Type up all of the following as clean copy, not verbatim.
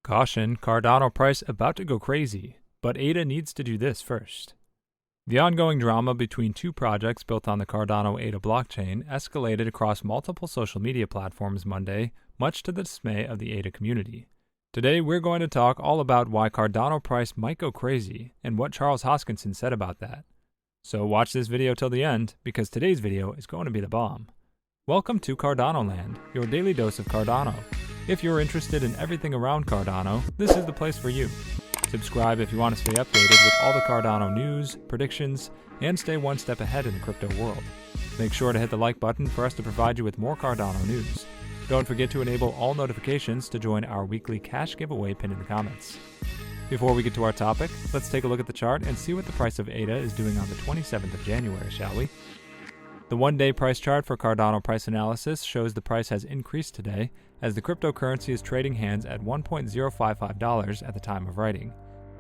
Caution, Cardano price about to go crazy, but ADA needs to do this first. The ongoing drama between two projects built on the Cardano ADA blockchain escalated across multiple social media platforms Monday, much to the dismay of the ADA community. Today we're going to talk all about why Cardano price might go crazy and what Charles Hoskinson said about that. So watch this video till the end, because today's video is going to be the bomb. Welcome to Cardano Land, your daily dose of Cardano. If you're interested in everything around Cardano, this is the place for you. Subscribe if you want to stay updated with all the Cardano news, predictions, and stay one step ahead in the crypto world. Make sure to hit the like button for us to provide you with more Cardano news. Don't forget to enable all notifications to join our weekly cash giveaway pinned in the comments. Before we get to our topic, let's take a look at the chart and see what the price of ADA is doing on the 27th of January, shall we? The one-day price chart for Cardano price analysis shows the price has increased today, as the cryptocurrency is trading hands at $1.055 at the time of writing.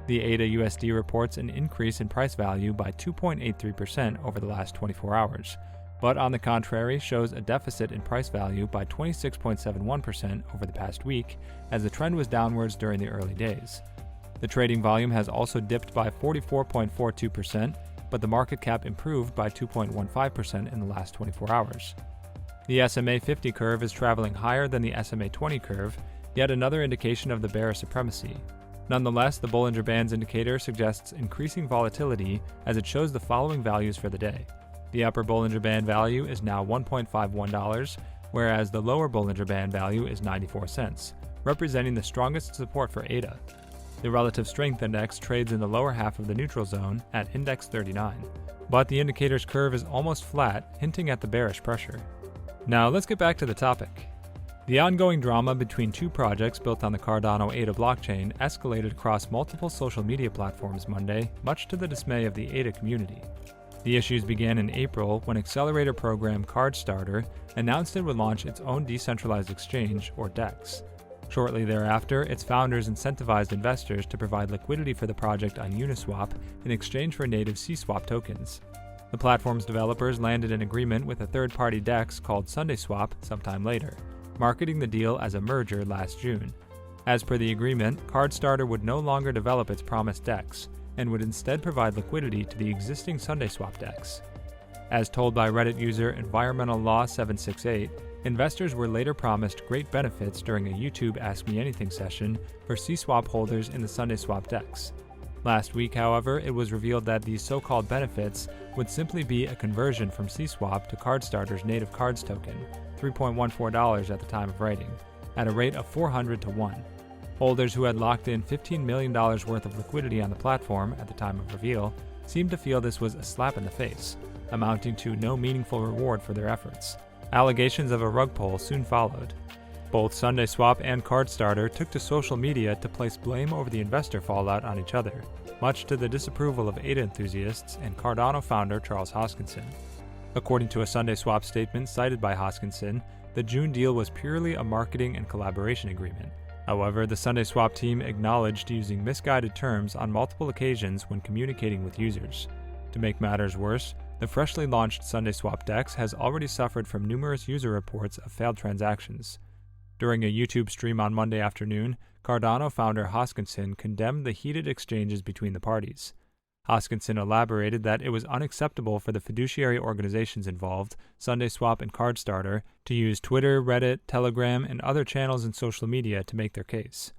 The ADA USD reports an increase in price value by 2.83% over the last 24 hours, but on the contrary shows a deficit in price value by 26.71% over the past week, as the trend was downwards during the early days. The trading volume has also dipped by 44.42%, but the market cap improved by 2.15% in the last 24 hours. The SMA 50 curve is traveling higher than the SMA 20 curve, yet another indication of the bearish supremacy. Nonetheless, the Bollinger Bands indicator suggests increasing volatility as it shows the following values for the day. The upper Bollinger Band value is now $1.51, whereas the lower Bollinger Band value is 94 cents, representing the strongest support for ADA. The Relative Strength Index trades in the lower half of the neutral zone at Index 39, but the indicator's curve is almost flat, hinting at the bearish pressure. Now let's get back to the topic. The ongoing drama between two projects built on the Cardano ADA blockchain escalated across multiple social media platforms Monday, much to the dismay of the ADA community. The issues began in April when accelerator program Cardstarter announced it would launch its own decentralized exchange, or DEX. Shortly thereafter, its founders incentivized investors to provide liquidity for the project on Uniswap in exchange for native CSwap tokens. The platform's developers landed an agreement with a third-party DEX called SundaySwap sometime later, marketing the deal as a merger last June. As per the agreement, Cardstarter would no longer develop its promised DEX, and would instead provide liquidity to the existing SundaySwap DEX. As told by Reddit user Environmental Law 768, investors were later promised great benefits during a YouTube Ask Me Anything session for CSwap holders in the SundaySwap DEX. Last week, however, it was revealed that these so-called benefits would simply be a conversion from CSwap to Cardstarter's native cards token, $3.14 at the time of writing, at a rate of 400 to 1. Holders who had locked in $15 million worth of liquidity on the platform at the time of reveal seemed to feel this was a slap in the face, amounting to no meaningful reward for their efforts. Allegations of a rug pull soon followed. Both SundaySwap and Cardstarter took to social media to place blame over the investor fallout on each other, much to the disapproval of ADA enthusiasts and Cardano founder Charles Hoskinson. According to a SundaySwap statement cited by Hoskinson, the June deal was purely a marketing and collaboration agreement. However, the SundaySwap team acknowledged using misguided terms on multiple occasions when communicating with users. To make matters worse, the freshly launched SundaySwap DEX has already suffered from numerous user reports of failed transactions. During a YouTube stream on Monday afternoon, Cardano founder Hoskinson condemned the heated exchanges between the parties. Hoskinson elaborated that it was unacceptable for the fiduciary organizations involved, SundaySwap and Cardstarter, to use Twitter, Reddit, Telegram, and other channels in social media to make their case.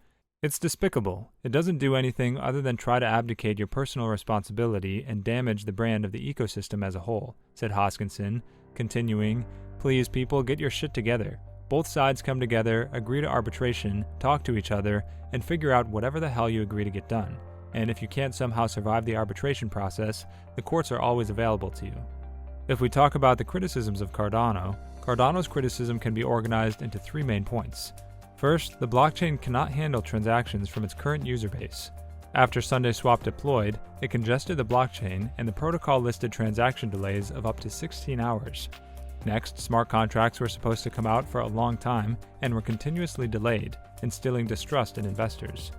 It's despicable. It doesn't do anything other than try to abdicate your personal responsibility and damage the brand of the ecosystem as a whole, said Hoskinson, continuing, "Please people, get your shit together. Both sides come together, agree to arbitration, talk to each other, and figure out whatever the hell you agree to get done. And if you can't somehow survive the arbitration process, the courts are always available to you." If we talk about the criticisms of Cardano, Cardano's criticism can be organized into three main points. First, the blockchain cannot handle transactions from its current user base. After SundaySwap deployed, it congested the blockchain and the protocol listed transaction delays of up to 16 hours. Next, smart contracts were supposed to come out for a long time and were continuously delayed, instilling distrust in investors.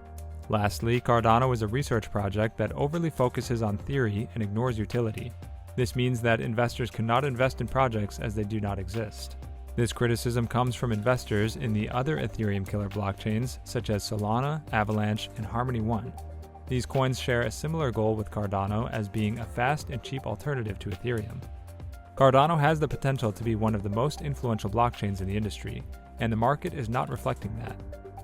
Lastly, Cardano is a research project that overly focuses on theory and ignores utility. This means that investors cannot invest in projects as they do not exist. This criticism comes from investors in the other Ethereum killer blockchains such as Solana, Avalanche, and Harmony One. These coins share a similar goal with Cardano as being a fast and cheap alternative to Ethereum. Cardano has the potential to be one of the most influential blockchains in the industry, and the market is not reflecting that.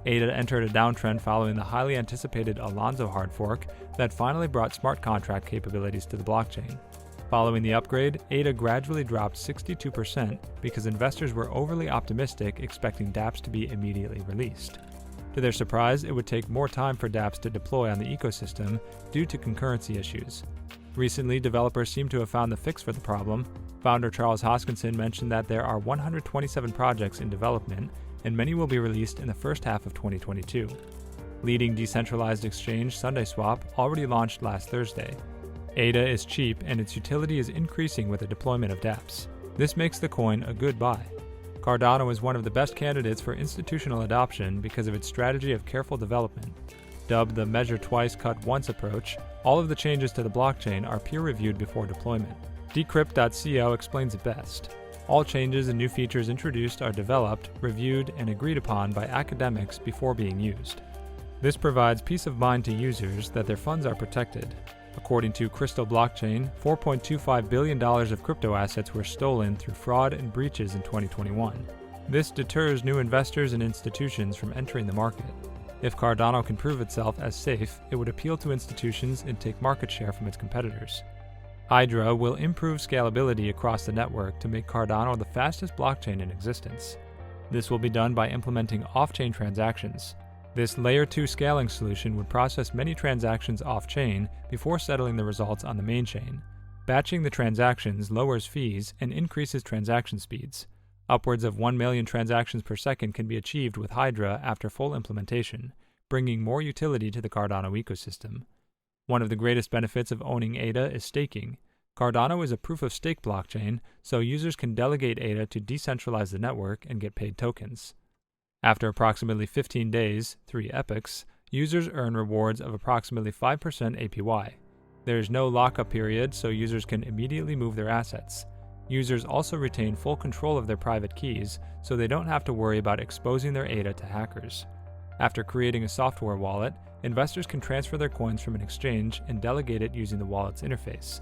ADA entered a downtrend following the highly anticipated Alonzo hard fork that finally brought smart contract capabilities to the blockchain. Following the upgrade, ADA gradually dropped 62% because investors were overly optimistic, expecting dApps to be immediately released. To their surprise, it would take more time for dApps to deploy on the ecosystem due to concurrency issues. Recently, developers seem to have found the fix for the problem. Founder Charles Hoskinson mentioned that there are 127 projects in development, and many will be released in the first half of 2022. Leading decentralized exchange SundaySwap already launched last Thursday. ADA is cheap and its utility is increasing with the deployment of dApps. This makes the coin a good buy. Cardano is one of the best candidates for institutional adoption because of its strategy of careful development. Dubbed the measure twice, cut once approach, all of the changes to the blockchain are peer-reviewed before deployment. Decrypt.co explains it best. All changes and new features introduced are developed, reviewed, and agreed upon by academics before being used. This provides peace of mind to users that their funds are protected. According to Crystal Blockchain, $4.25 billion of crypto assets were stolen through fraud and breaches in 2021. This deters new investors and institutions from entering the market. If Cardano can prove itself as safe, it would appeal to institutions and take market share from its competitors. Hydra will improve scalability across the network to make Cardano the fastest blockchain in existence. This will be done by implementing off-chain transactions. This Layer 2 scaling solution would process many transactions off-chain before settling the results on the main chain. Batching the transactions lowers fees and increases transaction speeds. Upwards of 1 million transactions per second can be achieved with Hydra after full implementation, bringing more utility to the Cardano ecosystem. One of the greatest benefits of owning ADA is staking. Cardano is a proof-of-stake blockchain, so users can delegate ADA to decentralize the network and get paid tokens. After approximately 15 days, 3 epochs, users earn rewards of approximately 5% APY. There is no lockup period, so users can immediately move their assets. Users also retain full control of their private keys, so they don't have to worry about exposing their ADA to hackers. After creating a software wallet, investors can transfer their coins from an exchange and delegate it using the wallet's interface.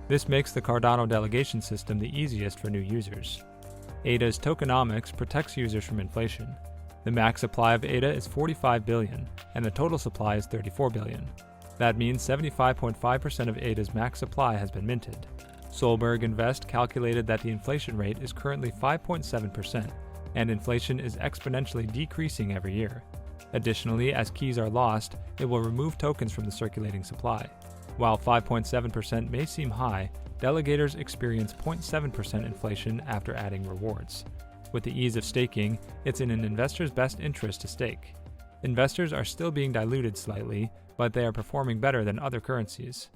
This makes the Cardano delegation system the easiest for new users. ADA's tokenomics protects users from inflation. The max supply of ADA is 45 billion, and the total supply is 34 billion. That means 75.5% of ADA's max supply has been minted. Solberg Invest calculated that the inflation rate is currently 5.7%, and inflation is exponentially decreasing every year. Additionally, as keys are lost, it will remove tokens from the circulating supply. While 5.7% may seem high, delegators experience 0.7% inflation after adding rewards. With the ease of staking, it's in an investor's best interest to stake. Investors are still being diluted slightly, but they are performing better than other currencies.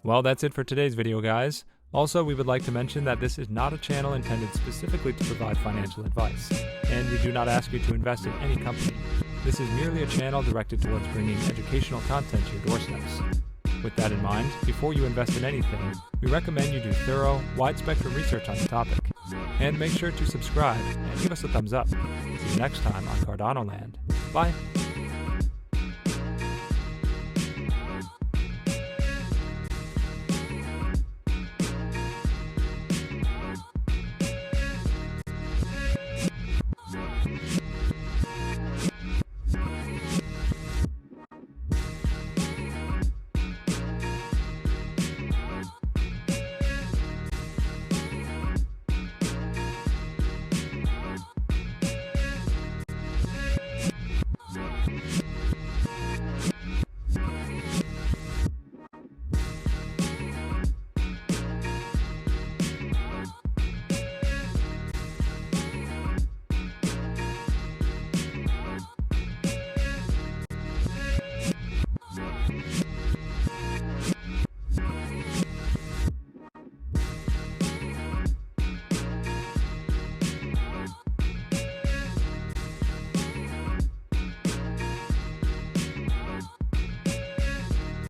Well, that's it for today's video, guys. Also, we would like to mention that this is not a channel intended specifically to provide financial advice, and we do not ask you to invest in any company. This is merely a channel directed towards bringing educational content to your doorsteps. With that in mind, before you invest in anything, we recommend you do thorough, wide-spectrum research on the topic. And make sure to subscribe and give us a thumbs up. See you next time on Cardano Land. Bye!